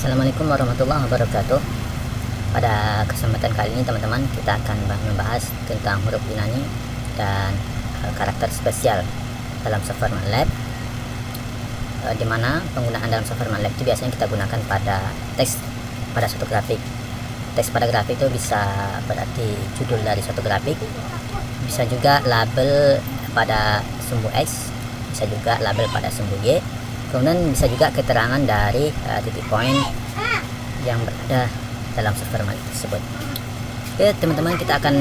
Assalamualaikum warahmatullahi wabarakatuh. Pada kesempatan kali ini teman-teman, kita akan membahas tentang huruf Yunani dan karakter spesial dalam software MATLAB, di mana penggunaan dalam software MATLAB itu biasanya kita gunakan pada teks pada suatu grafik. Teks pada grafik itu bisa berarti judul dari suatu grafik, bisa juga label pada sumbu X, bisa juga label pada sumbu Y, kemudian bisa juga keterangan dari titik poin yang berada dalam software MATLAB tersebut. Oke teman-teman, kita akan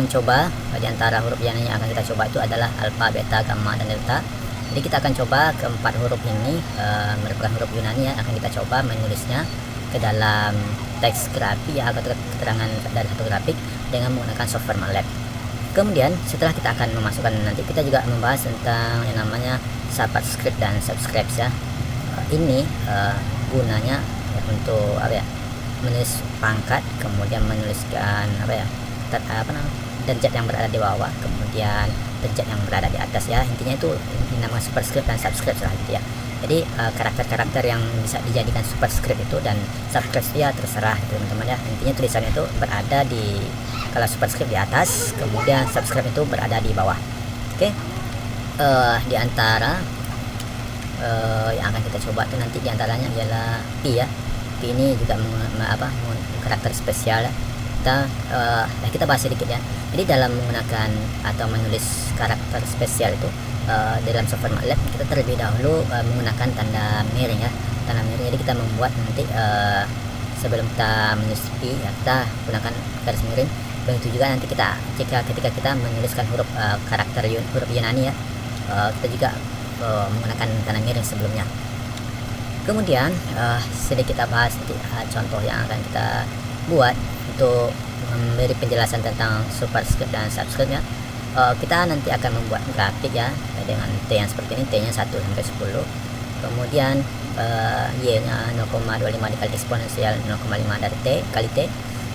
mencoba di antara huruf yang akan kita coba itu adalah alfa, beta, gamma, dan delta. Jadi kita akan coba keempat huruf ini merupakan huruf Yunani akan kita coba menulisnya ke dalam teks grafik atau keterangan dari satu grafik dengan menggunakan software MATLAB. Kemudian setelah kita akan memasukkan, nanti kita juga membahas tentang yang namanya subscript dan subscribe ya. Ini gunanya untuk menulis pangkat, kemudian menuliskan derajat yang berada di bawah, kemudian derajat yang berada di atas ya. Intinya itu dinamakan superscript dan subscript lah gitu ya. Jadi karakter-karakter yang bisa dijadikan superscript itu dan subscript ya terserah teman-teman ya. Intinya tulisannya itu berada di, kalau superscript di atas, kemudian subscribe itu berada di bawah. Oke. Di antara yang akan kita coba itu nanti diantaranya ialah P ya. P ini juga karakter spesial ya. Kita bahas sedikit ya. Jadi dalam menggunakan atau menulis karakter spesial itu dalam software MATLAB, kita terlebih dahulu menggunakan tanda miring ya. Tanda miring, jadi kita membuat nanti sebelum kita menulis P ya, kita gunakan garis miring. Begitu juga nanti ketika kita menuliskan huruf huruf Yunani ya, kita juga menggunakan tanda miring sebelumnya. Kemudian sedikit kita bahas contoh yang akan kita buat untuk memberi penjelasan tentang superscript dan subscript ya. Kita nanti akan membuat grafik ya dengan T yang seperti ini, T nya 1 sampai 10, kemudian Y nya 0,25 dikali eksponensial 0,5 dari T kali T,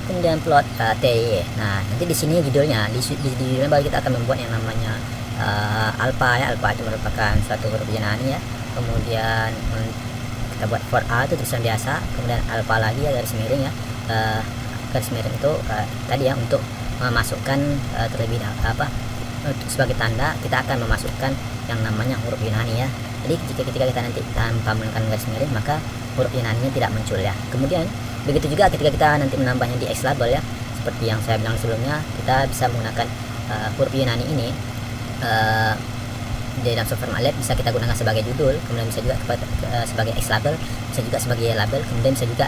kemudian plot TY. Nah nanti di sini judulnya, di judulnya baru kita akan membuat yang namanya alpha ya. Alpha itu merupakan suatu huruf Yunani ya. Kemudian kita buat for A itu tulisan biasa, kemudian alpha lagi ya garis miring ya. Garis miring itu tadi ya untuk memasukkan terlebih dahulu sebagai tanda kita akan memasukkan yang namanya huruf Yunani ya. Jadi ketika kita nanti tanpa menggunakan garis miring, maka huruf Yunani-nya tidak muncul ya. Kemudian begitu juga ketika kita nanti menambahnya di X label ya, seperti yang saya bilang sebelumnya, kita bisa menggunakan huruf Yunani ini di dalam software MATLAB, bisa kita gunakan sebagai judul, kemudian bisa juga sebagai X label, bisa juga sebagai Y label, kemudian bisa juga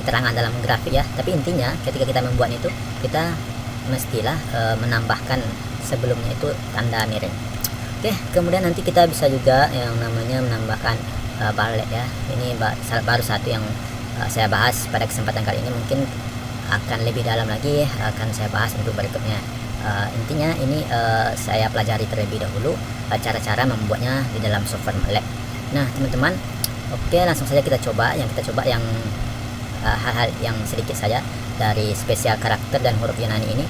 keterangan dalam grafik ya. Tapi intinya ketika kita membuat itu, kita mestilah menambahkan sebelumnya itu tanda miring. Oke, kemudian nanti kita bisa juga yang namanya menambahkan ballet ya. Ini baru satu yang saya bahas pada kesempatan kali ini. Mungkin akan lebih dalam lagi akan saya bahas untuk berikutnya. Intinya ini saya pelajari terlebih dahulu cara-cara membuatnya di dalam software MATLAB. Nah teman-teman, oke langsung saja kita coba yang hal-hal yang sedikit saja dari spesial karakter dan huruf Yunani ini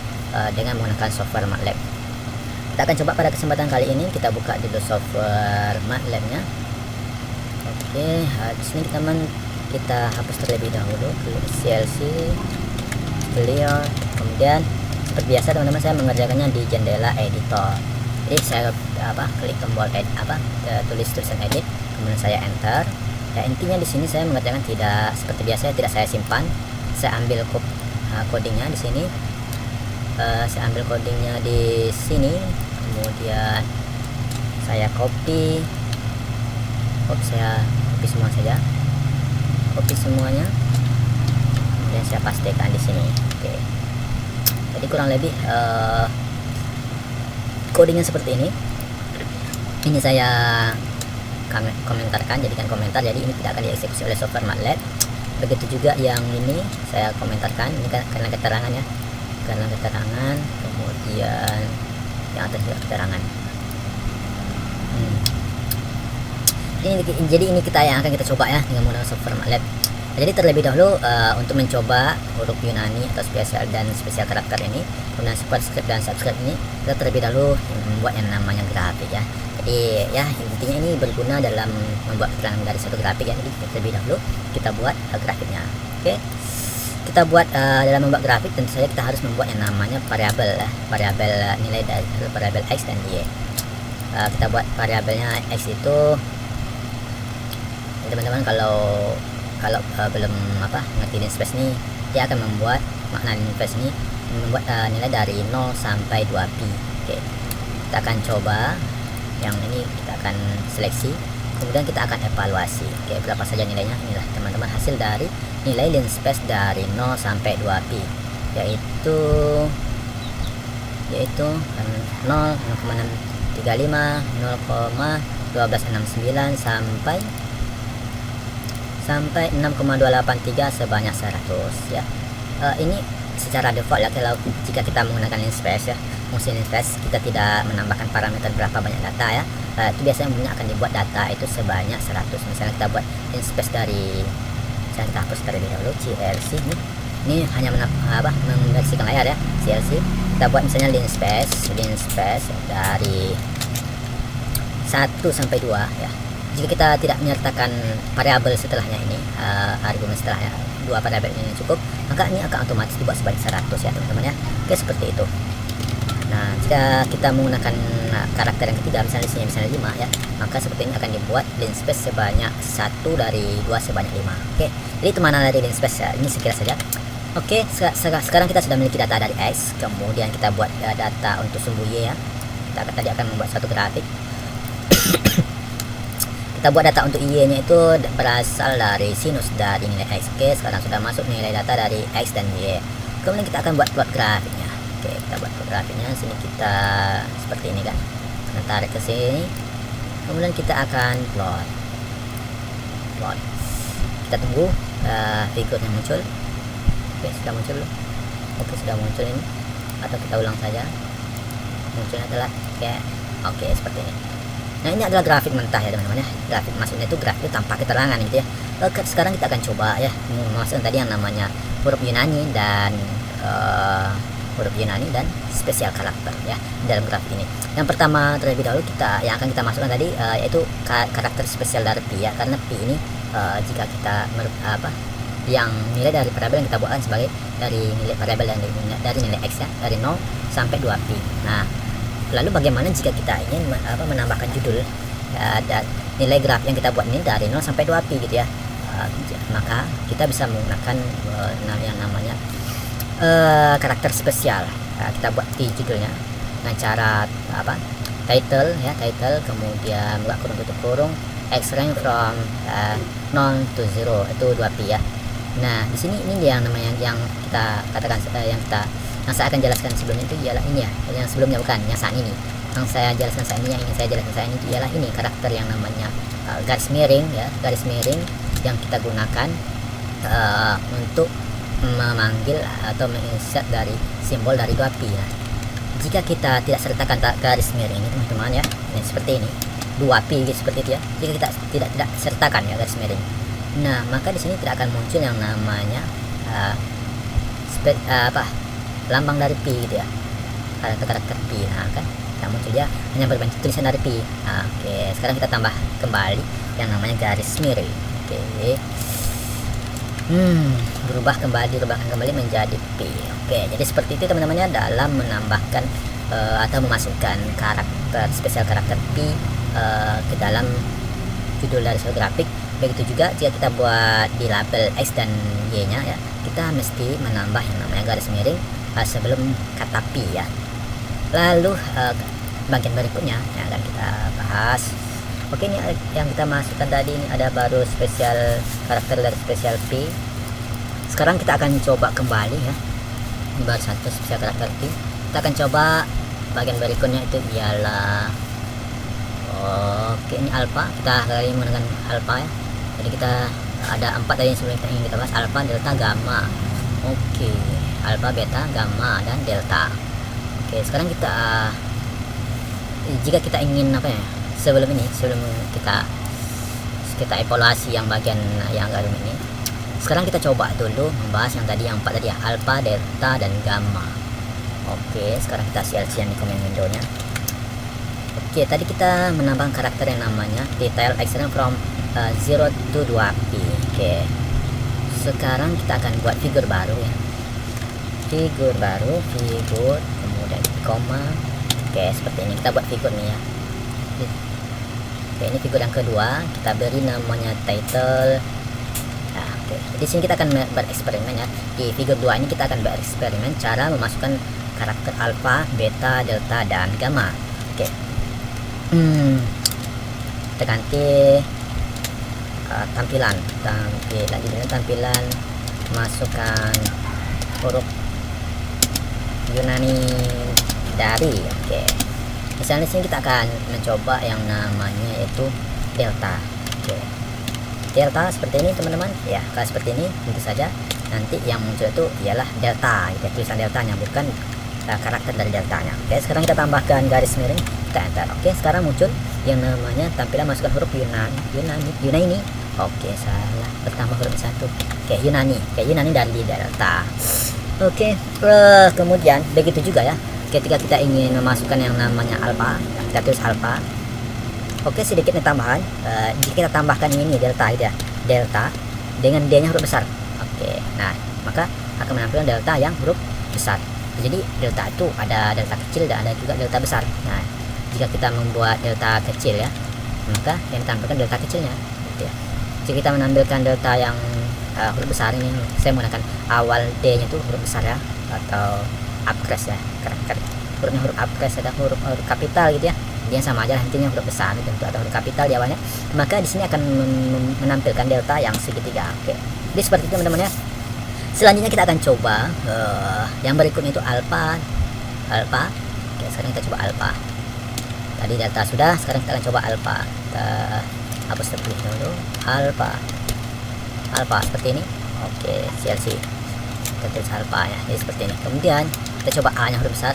dengan menggunakan software MATLAB. Kita akan coba pada kesempatan kali ini, kita buka dulu software MATLAB-nya. Oke, di sini kita hapus terlebih dahulu, klik CLC, clear, kemudian seperti biasa teman-teman saya mengerjakannya di jendela editor. Jadi saya klik tombol tulis tulisan edit, kemudian saya enter. Ya intinya di sini saya mengerjakan tidak seperti biasa, tidak saya simpan. Saya ambil codingnya di sini. Saya ambil codingnya di sini, kemudian saya copy. Saya copy semua saja. Copy semuanya. Kemudian saya pastekan di sini. Oke. Jadi kurang lebih codingnya seperti ini. Ini saya komentarkan, jadikan komentar, jadi ini tidak akan dieksekusi oleh software MATLAB. Begitu juga yang ini saya komentarkan, ini karena keterangan ya, karena keterangan, kemudian yang atas juga keterangan. Jadi ini kita yang akan kita coba ya dengan menggunakan software MATLAB. Jadi terlebih dahulu untuk mencoba huruf Yunani atau spesial karakter ini, kemudian superscript dan subscript ini, kita terlebih dahulu membuat yang namanya grafik ya. Jadi ya intinya ini berguna dalam membuat keterangan dari satu grafik ya. Jadi terlebih dahulu kita buat grafiknya. Oke, kita buat dalam membuat grafik tentu saja kita harus membuat yang namanya variabel ya, variabel nilai dari variabel x dan y. Kita buat variabelnya x itu, teman-teman kalau belum ngerti linspace nih, dia akan membuat makna linspace ini membuat nilai dari 0 sampai 2pi. Oke, kita akan coba yang ini, kita akan seleksi, kemudian kita akan evaluasi. Oke, berapa saja nilainya? Inilah teman-teman hasil dari nilai linspace dari 0 sampai 2pi, yaitu 0, 0,635, 0,1269 sampai 6,283 sebanyak 100 ya. Ini secara default ya, kalau jika kita menggunakan linspace ya, fungsi linspace, kita tidak menambahkan parameter berapa banyak data ya. Itu biasanya akan dibuat data itu sebanyak 100. Misalnya kita buat linspace dari, saya kita hapus terlebih dahulu CLC ini hanya membersihkan layar ya, CLC. Kita buat misalnya linspace dari 1 sampai 2 ya. Jika kita tidak menyertakan variabel setelahnya ini, argumen setelahnya, 2 variabel ini cukup, maka ini akan otomatis dibuat sebanyak 100 ya teman-teman ya. Oke, seperti itu. Nah, jika kita menggunakan karakter yang ketiga, misalnya di sini misalnya 5 ya, maka seperti ini akan dibuat linspace sebanyak 1 dari 2 sebanyak 5. Oke, jadi itu mana dari linspace ya, ini sekira saja. Oke, sekarang kita sudah memiliki data dari X, kemudian kita buat data untuk sumbu Y ya. Kita tadi akan membuat suatu grafik. Kita buat data untuk Y nya itu berasal dari sinus dari nilai X. Oke, sekarang sudah masuk nilai data dari X dan Y. Kemudian kita akan buat plot grafiknya. Oke, kita buat plot grafiknya. Sini kita seperti ini kan, kita tarik ke sini, kemudian kita akan plot. Kita tunggu figurnya muncul. Oke, sudah muncul. Oke, sudah muncul ini, atau kita ulang saja. Munculnya adalah oke, seperti ini. Nah, ini adalah grafik mentah ya teman-teman ya. Grafik maksudnya itu grafik tanpa keterangan gitu ya. Sekarang kita akan coba ya memasukkan tadi yang namanya huruf Yunani dan spesial karakter ya dalam grafik ini. Yang pertama terlebih dahulu yang akan kita masukkan tadi yaitu karakter spesial dari pi ya, karena pi ini jika kita yang nilai dari variabel yang kita buatkan sebagai dari nilai variabel dari nilai x ya, dari 0 sampai 2pi. Nah, lalu bagaimana jika kita ingin menambahkan judul dan nilai graf yang kita buat ini dari 0 sampai 2pi gitu ya. Maka kita bisa menggunakan yang namanya karakter spesial. Kita buat di judulnya dengan cara title ya, kemudian buka kurung tutup kurung, x range from 0 to 0 itu 2pi ya. Nah, di sini ini yang namanya yang kita katakan yang saya akan jelaskan sebelumnya itu ialah ini ya, yang sebelumnya bukan, yang saat ini. Yang saya jelaskan saat ini, yang ingin saya jelaskan saat ini itu ialah ini karakter yang namanya garis miring ya, garis miring yang kita gunakan untuk memanggil atau menginsert dari simbol dari 2pi ya. Jika kita tidak sertakan garis miring ini teman-teman ya, ini seperti ini 2pi gitu, seperti itu ya. Jika kita tidak sertakan ya garis miring, nah maka di sini tidak akan muncul yang namanya lambang dari pi gitu ya, karakter pi. Nah kan yang muncul dia hanya berbentuk tulisan dari pi. Oke, sekarang kita tambah kembali yang namanya garis miring. Oke, dirubahkan kembali menjadi pi. Oke, jadi seperti itu teman-teman ya, dalam menambahkan atau memasukkan karakter spesial karakter pi ke dalam judul dari suatu grafik. Begitu juga jika kita buat di label x dan y nya ya, kita mesti menambah yang namanya garis miring sebelum kata pi ya. Lalu bagian berikutnya yang akan kita bahas. Oke, ini yang kita masukkan tadi, ini ada baru spesial karakter dari spesial pi. Sekarang kita akan coba kembali ya, ini baru satu spesial karakter pi. Kita akan coba bagian berikutnya, itu ialah oke, ini alpha. Kita kali ini menggunakan alpha ya. Jadi kita ada 4 tadi yang sebelum kita ingin kita bahas, alpha, delta, gamma. Oke, alpha, beta, gamma, dan delta. Oke, sekarang kita jika kita ingin sebelum kita evaluasi yang bagian yang garum ini, sekarang kita coba dulu membahas yang tadi, yang 4 tadi ya, alpha, delta, dan gamma. Oke, sekarang kita share di comment window-nya. Oke, tadi kita menambah karakter yang namanya detail extend from 0 to 2p. Oke, sekarang kita akan buat figur baru ya, figur baru, figur, kemudian koma. Oke, seperti ini kita buat figur nih ya. Oke, ini figur yang kedua, kita beri namanya title. Nah, oke, di sini kita akan bereksperimen ya. Di figur 2 ini kita akan bereksperimen cara memasukkan karakter alpha, beta, delta, dan gamma. Oke, kita ganti tampilan masukkan huruf Yunani dari. Oke, misalnya di sini kita akan mencoba yang namanya yaitu delta. Oke, delta seperti ini teman-teman ya. Kalau seperti ini tentu saja nanti yang muncul itu ialah delta, gitu, tulisan deltanya, bukan karakter dari deltanya. Oke, sekarang kita tambahkan garis miring, kita enter. Oke, sekarang muncul yang namanya tampilan masukkan huruf Yunani. Oke, salah, pertama huruf 1. Oke, Yunani dari delta. Oke, kemudian begitu juga ya ketika kita ingin memasukkan yang namanya alpha, kita tulis alpha. Oke, sedikit tambahan, jika kita tambahkan ini delta ya, delta dengan D nya huruf besar. Oke, nah maka akan menampilkan delta yang huruf besar. Jadi delta itu ada delta kecil dan ada juga delta besar. Nah, jika kita membuat delta kecil ya, maka yang ditampilkan delta kecilnya gitu ya. Jika kita menampilkan delta yang huruf besar, ini saya menggunakan awal D nya itu huruf besar ya, atau uppercase ya, karakter hurufnya huruf uppercase, ada huruf kapital gitu ya, dia sama aja intinya huruf besar gitu, atau huruf kapital di awalnya, maka di sini akan menampilkan delta yang segitiga. Oke, jadi seperti itu teman-teman ya. Selanjutnya kita akan coba yang berikutnya itu alpha. Oke, sekarang kita coba alpha. Tadi delta sudah, sekarang kita akan coba alpha. Kita hapus terlebih dahulu alpha seperti ini. Oke, CLC kita tulis alpha ya, jadi seperti ini. Kemudian kita coba A nya huruf besar.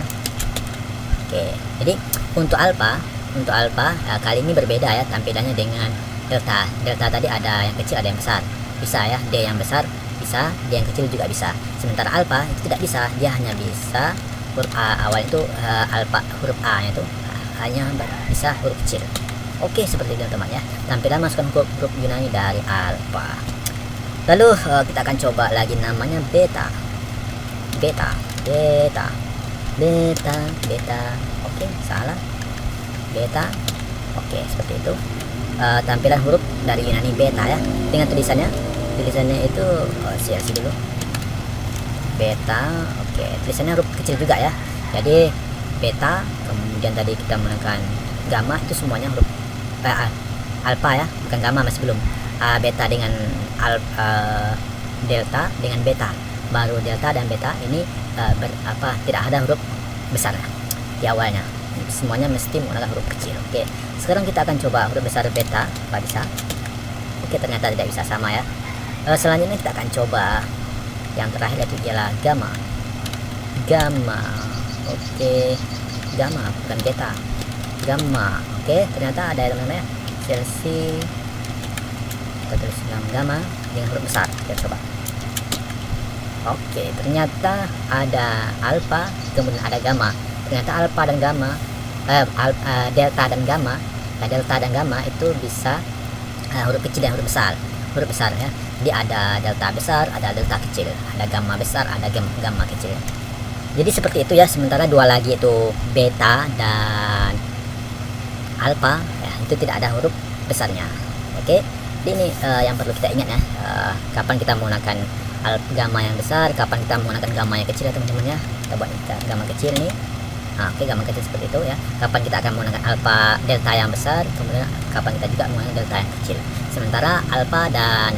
Oke, jadi untuk alpha kali ini berbeda ya tampilannya dengan delta. Delta tadi ada yang kecil ada yang besar, bisa ya, D yang besar bisa, D yang kecil juga bisa. Sementara alpha itu tidak bisa, dia hanya bisa huruf A awal itu, alpha huruf A nya itu hanya bisa huruf kecil. Oke, seperti itu teman ya, tampilan masukkan huruf Yunani dari alpha. Lalu kita akan coba lagi namanya beta. Oke, salah, beta. Oke, seperti itu tampilan huruf dari Yunani beta ya, dengan tulisannya itu CLC dulu beta. Oke, tulisannya huruf kecil juga ya, jadi beta. Kemudian tadi kita menggunakan gamma, itu semuanya huruf alpha ya, bukan gamma, masih belum. Beta dengan delta dengan beta, baru delta dan beta ini tidak ada huruf besar di awalnya, semuanya mesti menggunakan huruf kecil. Oke, sekarang kita akan coba huruf besar beta, apa bisa? Oke, ternyata tidak bisa, sama ya. Selanjutnya kita akan coba yang terakhir, yaitu ialah gamma. Oke, gamma bukan beta, gamma. Oke, ternyata ada yang namanya CLC, kita tulis gamma dengan huruf besar. Kita coba. Oke, ternyata ada alpha, kemudian ada gamma. Ternyata alpha dan gamma, delta dan gamma itu bisa huruf kecil dan huruf besar ya. Jadi ada delta besar, ada delta kecil, ada gamma besar, ada gamma kecil. Jadi seperti itu ya. Sementara dua lagi itu beta dan alpha ya, itu tidak ada huruf besarnya. Oke, jadi ini yang perlu kita ingat ya, kapan kita menggunakan gamma yang besar, kapan kita menggunakan gamma yang kecil ya teman-teman ya. Kita buat gamma kecil nih. Oke, gamma kecil seperti itu ya. Kapan kita akan menggunakan alpha delta yang besar, kemudian kapan kita juga menggunakan delta yang kecil. Sementara alpha dan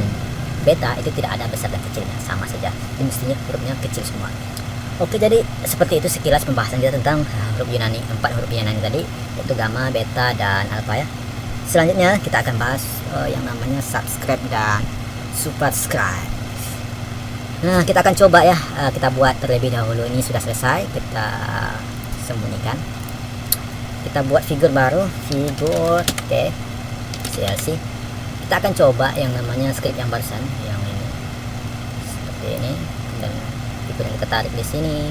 beta itu tidak ada besar dan kecilnya, sama saja. Jadi mestinya hurufnya kecil semua. Oke, jadi seperti itu sekilas pembahasan kita tentang huruf Yunani, 4 huruf Yunani tadi, yaitu gamma, beta, dan alpha ya. Selanjutnya kita akan bahas yang namanya subscribe dan superscribe. Nah, kita akan coba ya, kita buat terlebih dahulu. Ini sudah selesai, kita sembunyikan. Kita buat figur baru, oke, CLC. Kita akan coba yang namanya script yang barusan, yang ini seperti ini, dan figur yang kita tarik di sini.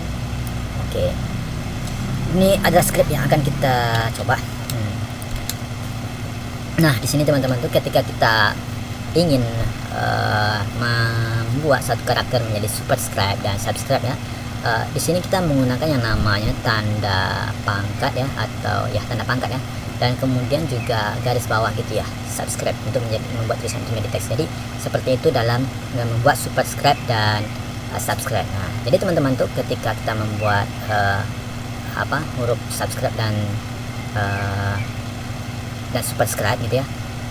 Oke, ini adalah script yang akan kita coba. Nah, di sini teman-teman tuh ketika kita ingin membuat satu karakter menjadi superscribe dan subscribe ya, di sini kita menggunakan yang namanya tanda pangkat ya, atau ya tanda pangkat ya, dan kemudian juga garis bawah gitu ya, subscribe, untuk membuat tulisan itu menjadi teks. Jadi seperti itu dalam membuat superscribe dan subscribe. Nah, jadi teman-teman tuh ketika kita membuat huruf subscribe dan subscribe gitu ya,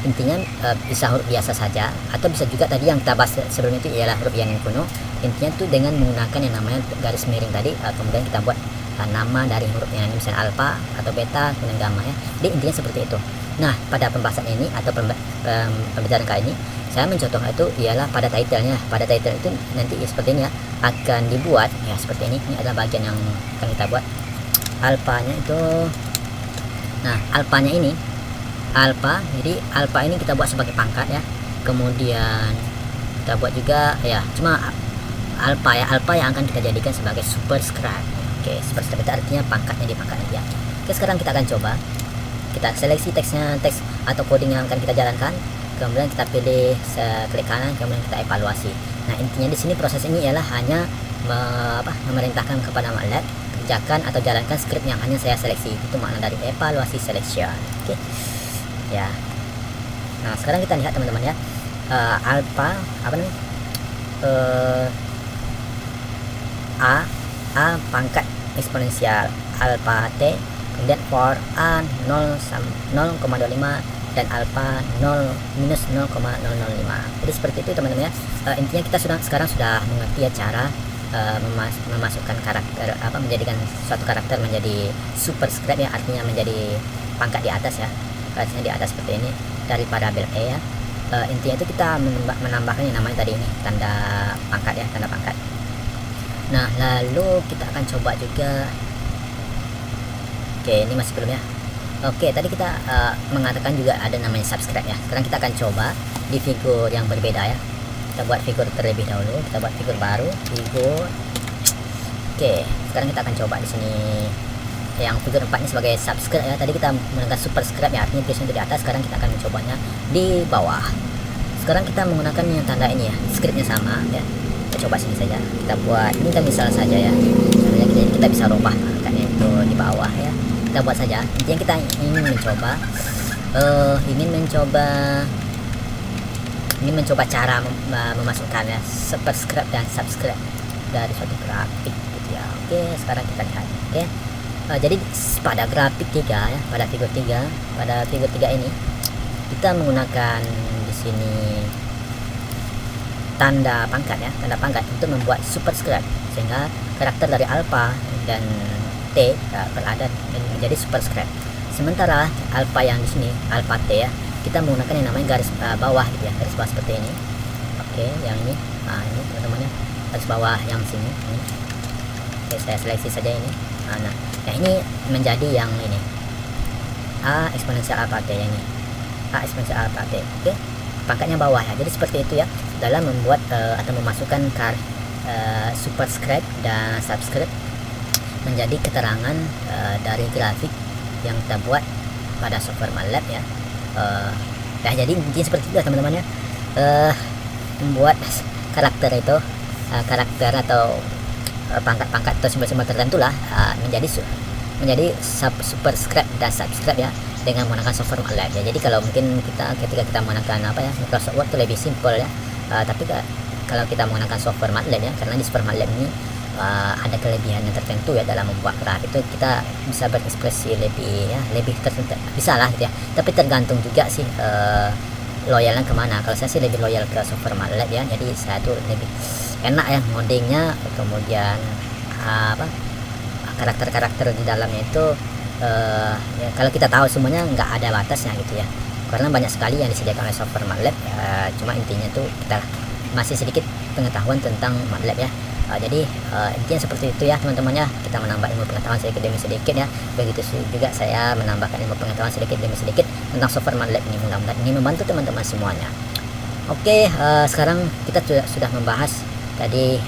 intinya bisa huruf biasa saja, atau bisa juga tadi yang kita bahas sebelum itu ialah huruf yang kuno. Intinya tuh dengan menggunakan yang namanya garis miring tadi, kemudian kita buat nama dari hurufnya, misalnya alfa atau beta kemudian gamma ya. Jadi intinya seperti itu. Nah, pada pembahasan ini atau pembelajaran kali ini saya mencontoh itu ialah pada title-nya. Pada title itu nanti seperti ini ya, akan dibuat ya seperti ini. Ini adalah bagian yang akan kita buat alfanya itu. Nah, alfanya ini alfa, jadi alfa ini kita buat sebagai pangkat ya, kemudian kita buat juga ya cuma alfa ya, alfa yang akan kita jadikan sebagai superscribe. Oke, superscribe itu artinya pangkatnya di pangkat ya. Oke, sekarang kita akan coba, kita seleksi teksnya, teks atau coding yang akan kita jalankan, kemudian kita pilih klik kanan, kemudian kita evaluasi. Nah, intinya di sini proses ini ialah hanya memerintahkan kepada MATLAB kerjakan atau jalankan script yang hanya saya seleksi. Itu makna dari evaluasi selection. Oke ya. Nah, sekarang kita lihat teman-teman ya, alpha a pangkat eksponensial alpha t, kemudian for a 0,25 dan alpha 0 minus 0,005. Jadi seperti itu teman-teman ya. Intinya kita sekarang sudah mengerti ya cara memasukkan karakter, menjadikan suatu karakter menjadi superscribe ya, artinya menjadi pangkat di atas ya, garisnya di atas seperti ini daripada bel E ya. Intinya itu kita menambahkan yang namanya tadi ini tanda pangkat ya, tanda pangkat. Nah, lalu kita akan coba juga. Oke, ini masih belum ya. Oke, tadi kita mengatakan juga ada namanya subscribe ya. Sekarang kita akan coba di figur yang berbeda ya. Kita buat figur terlebih dahulu, kita buat figur baru, figur. Oke, sekarang kita akan coba di sini yang figur 4 ini sebagai subscribe ya. Tadi kita menggunakan superscribe ya, artinya tulisan itu di atas. Sekarang kita akan mencobanya di bawah. Sekarang kita menggunakan yang tanda ini ya, scriptnya sama ya. Kita coba sini saja, kita buat ini kita misal saja ya, misalnya kita bisa rubah angkanya itu di bawah ya. Kita buat saja, intinya kita ingin mencoba cara memasukkan ya superscribe dan subscribe dari suatu grafik gitu ya. Oke, sekarang kita lihat. Oke, jadi pada grafik 3 ya, pada figur 3 ini kita menggunakan di sini tanda pangkat ya, tanda pangkat untuk membuat superscribe, sehingga karakter dari alpha dan t berada menjadi superscribe. Sementara alpha yang di sini, alpha t ya, kita menggunakan yang namanya garis bawah gitu ya, garis bawah seperti ini. Oke, yang ini, ini teman-teman ya, garis bawah yang sini ini. Oke, saya seleksi saja ini. Nah, yang ini menjadi yang ini a eksponensial alpha t, yang ini a eksponensial alpha t. Oke, pangkatnya bawah ya. Jadi seperti itu ya dalam membuat atau memasukkan superscribe dan subscribe menjadi keterangan dari grafik yang kita buat pada software MATLAB ya. Nah, jadi intinya seperti itu teman-teman ya, membuat karakter itu karakter atau pangkat-pangkat atau simbol-simbol tertentu lah menjadi superscribe dan subscribe ya, dengan menggunakan software MATLAB ya. Jadi kalau mungkin ketika kita menggunakan Microsoft Word itu lebih simpel ya, tapi kalau kita menggunakan software MATLAB ya, karena di software MATLAB ini ada kelebihan yang tertentu ya dalam membuat grafik itu, kita bisa berekspresi lebih tertentu, bisa lah gitu ya. Tapi tergantung juga sih loyalnya kemana. Kalau saya sih lebih loyal ke software MATLAB ya, jadi saya tuh lebih enak ya ngodingnya, kemudian karakter-karakter di dalamnya itu ya, kalau kita tahu semuanya nggak ada batasnya gitu ya, karena banyak sekali yang disediakan oleh software MATLAB ya. Cuma intinya tuh kita masih sedikit pengetahuan tentang MATLAB ya. Jadi intinya seperti itu ya teman-teman ya, kita menambah ilmu pengetahuan sedikit demi sedikit ya. Begitu juga saya menambahkan ilmu pengetahuan sedikit demi sedikit tentang software MATLAB ini. Mudah-mudahan ini membantu teman-teman semuanya. Oke, sekarang kita sudah membahas tadi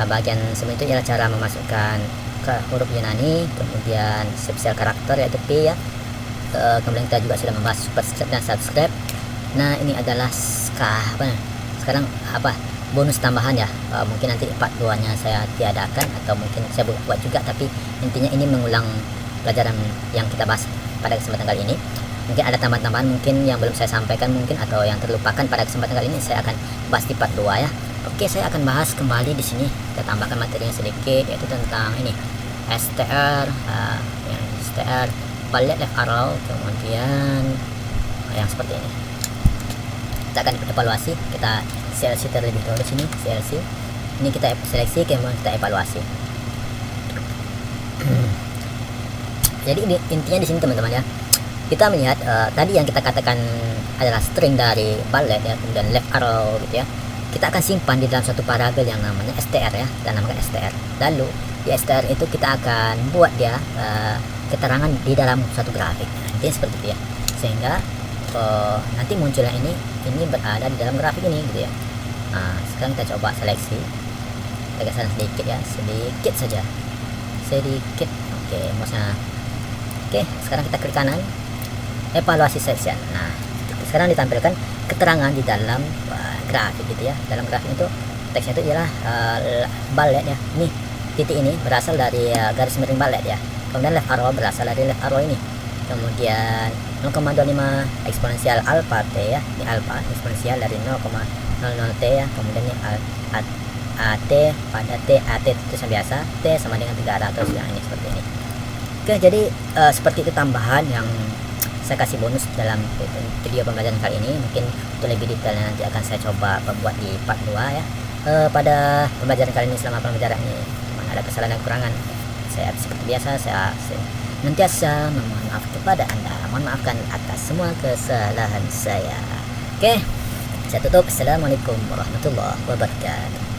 bagian sebelum itu ialah cara memasukkan ke huruf Yunani, kemudian spesial karakter yaitu P ya, kemudian kita juga sudah membahas subscribe dan subscribe. Nah ini adalah sekarang bonus tambahan ya. Mungkin nanti part 2 nya saya tiadakan atau mungkin saya buat juga, tapi intinya ini mengulang pelajaran yang kita bahas pada kesempatan kali ini. Mungkin ada tambahan-tambahan mungkin yang belum saya sampaikan mungkin, atau yang terlupakan pada kesempatan kali ini, saya akan bahas di part 2 ya. Oke, saya akan bahas kembali di sini. Kita tambahkan materinya sedikit, yaitu tentang ini STR, STR ballet left arrow, kemudian yang seperti ini. Kita akan evaluasi, kita CLC terlebih dahulu sini, CLC. Ini kita seleksi, kemudian kita evaluasi. Jadi intinya di sini teman-teman ya. Kita melihat tadi yang kita katakan adalah string dari ballet ya, kemudian left arrow gitu ya. Kita akan simpan di dalam suatu variabel yang namanya str ya, dan namakan str. Lalu di str itu kita akan buat dia keterangan di dalam suatu grafik. Nah, intinya seperti itu ya. Sehingga nanti munculnya ini berada di dalam grafik ini gitu ya. Nah, sekarang kita coba seleksi. Kita geser sedikit ya, sedikit saja. Sedikit. Oke, mouse-nya. Oke, sekarang kita klik kanan. Evaluasi section. Nah, sekarang ditampilkan keterangan di dalam grafik gitu ya. Dalam grafik itu teksnya itu ialah ballet ya. Ini titik ini berasal dari garis miring ballet ya. Kemudian left arrow berasal dari left arrow ini. Kemudian 0,25 eksponensial alpha t ya. Ini alpha eksponensial dari 0,00 t ya. Kemudian ini at pada t, at itu yang biasa, t sama dengan 300 yang ini seperti ini. Oke, jadi seperti itu tambahan yang saya kasih bonus dalam video pembelajaran kali ini. Mungkin untuk lebih detailnya nanti akan saya coba membuat di part 2 ya. Pada pembelajaran kali ini, selama pembelajaran ini ada kesalahan dan kekurangan, saya seperti biasa saya senantiasa memohon maaf kepada Anda. Mohon maafkan atas semua kesalahan saya. Oke, saya tutup. Assalamualaikum warahmatullahi wabarakatuh.